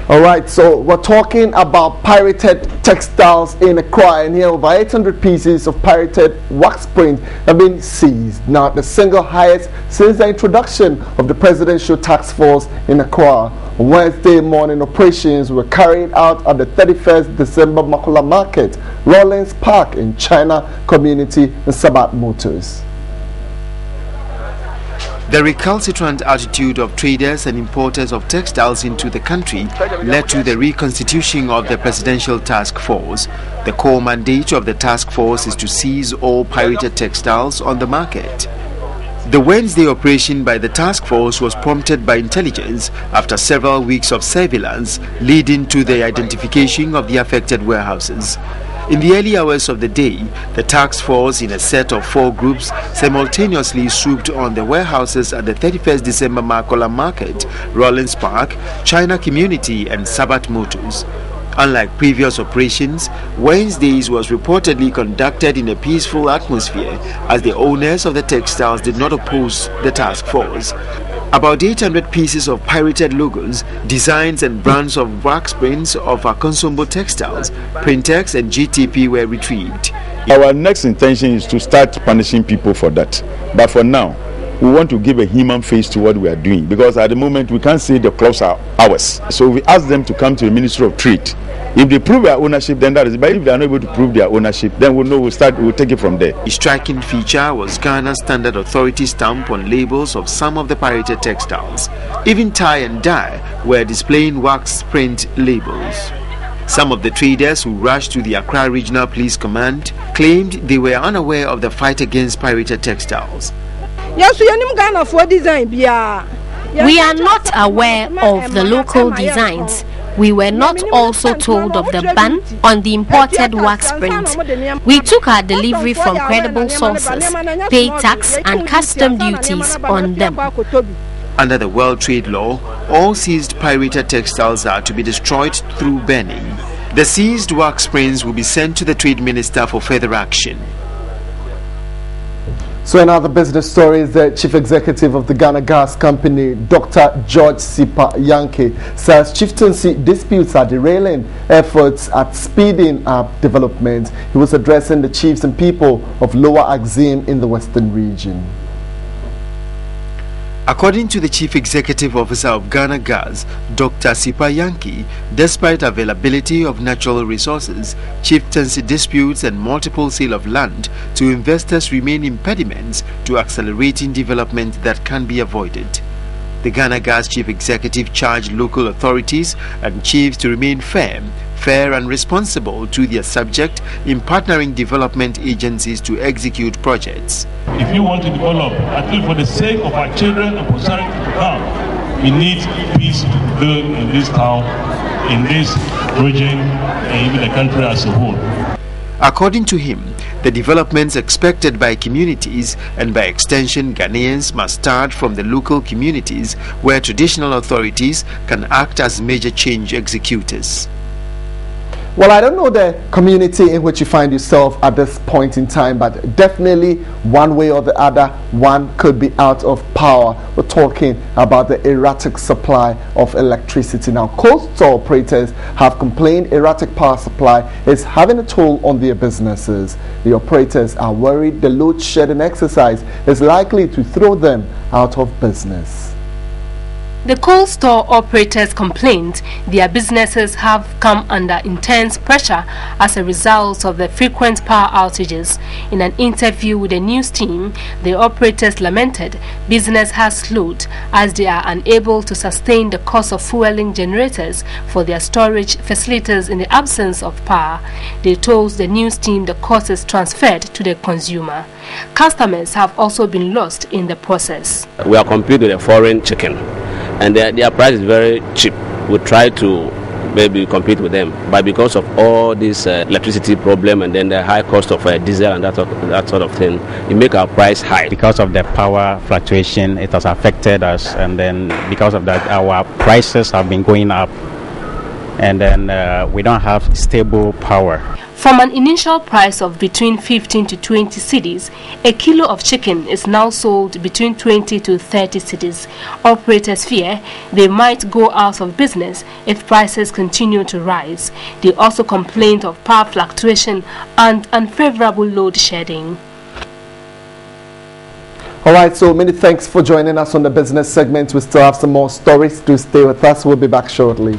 All right, so we're talking about pirated textiles in Accra, and here over 800 pieces of pirated wax print have been seized. Now, the single highest since the introduction of the presidential task force in Accra. On Wednesday morning, operations were carried out at the 31st December Makola Market, Rollins Park in China Community in Sabat Motors. The recalcitrant attitude of traders and importers of textiles into the country led to the reconstitution of the Presidential Task Force. The core mandate of the task force is to seize all pirated textiles on the market. The Wednesday operation by the task force was prompted by intelligence after several weeks of surveillance, leading to the identification of the affected warehouses. In the early hours of the day, the task force, in a set of 4 groups, simultaneously swooped on the warehouses at the 31st December Makola Market, Rollins Park, China Community and Sabat Motors. Unlike previous operations, Wednesday's was reportedly conducted in a peaceful atmosphere as the owners of the textiles did not oppose the task force. About 800 pieces of pirated logos, designs and brands of wax prints of our Konsombo textiles, Printex and GTP were retrieved. Our next intention is to start punishing people for that. But for now, we want to give a human face to what we are doing, because at the moment we can't say the clubs are ours. So we ask them to come to the Ministry of Trade. If they prove their ownership, then that is. But if they are not able to prove their ownership, then we'll know. We'll take it from there. A striking feature was Ghana's Standard Authority stamp on labels of some of the pirated textiles. Even tie and dye were displaying wax print labels. Some of the traders who rushed to the Accra Regional Police Command claimed they were unaware of the fight against pirated textiles. We are not aware of the local designs. We were not also told of the ban on the imported wax print. We took our delivery from credible sources, paid tax and custom duties on them. Under the World Trade Law, all seized pirated textiles are to be destroyed through burning. The seized wax prints will be sent to the Trade Minister for further action. So in other business stories, the Chief Executive of the Ghana Gas Company, Dr. George Sipa Yankee, says chieftaincy disputes are derailing efforts at speeding up development. He was addressing the chiefs and people of Lower Axim in the Western region. According to the Chief Executive Officer of Ghana Gas, Dr. Sipa Yankee, despite availability of natural resources, chieftaincy disputes and multiple sale of land to investors remain impediments to accelerating development that can be avoided. The Ghana Gas Chief Executive charged local authorities and chiefs to remain firm, fair and responsible to their subject in partnering development agencies to execute projects. If you want to develop, at least for the sake of our children and posterity to come, we need peace to build in this town, in this region, and even the country as a whole. According to him, the developments expected by communities and by extension Ghanaians must start from the local communities where traditional authorities can act as major change executors. Well, I don't know the community in which you find yourself at this point in time, but definitely one way or the other, one could be out of power. We're talking about the erratic supply of electricity. Now, coastal operators have complained erratic power supply is having a toll on their businesses. The operators are worried the load shedding exercise is likely to throw them out of business. The coal store operators complained their businesses have come under intense pressure as a result of the frequent power outages. In an interview with the news team, the operators lamented business has slowed as they are unable to sustain the cost of fueling generators for their storage facilities in the absence of power. They told the news team the cost is transferred to the consumer. Customers have also been lost in the process. We are competing with a foreign chicken, and their price is very cheap. We try to maybe compete with them, but because of all this electricity problem and then the high cost of diesel and that sort of thing, it make our price high. Because of the power fluctuation, it has affected us, and then because of that, our prices have been going up. and then we don't have stable power. From an initial price of between 15 to 20 cedis, a kilo of chicken is now sold between 20 to 30 cedis. Operators fear they might go out of business if prices continue to rise. They also complained of power fluctuation and unfavorable load shedding. All right, so many thanks for joining us on the business segment. We still have some more stories. Do stay with us. We'll be back shortly.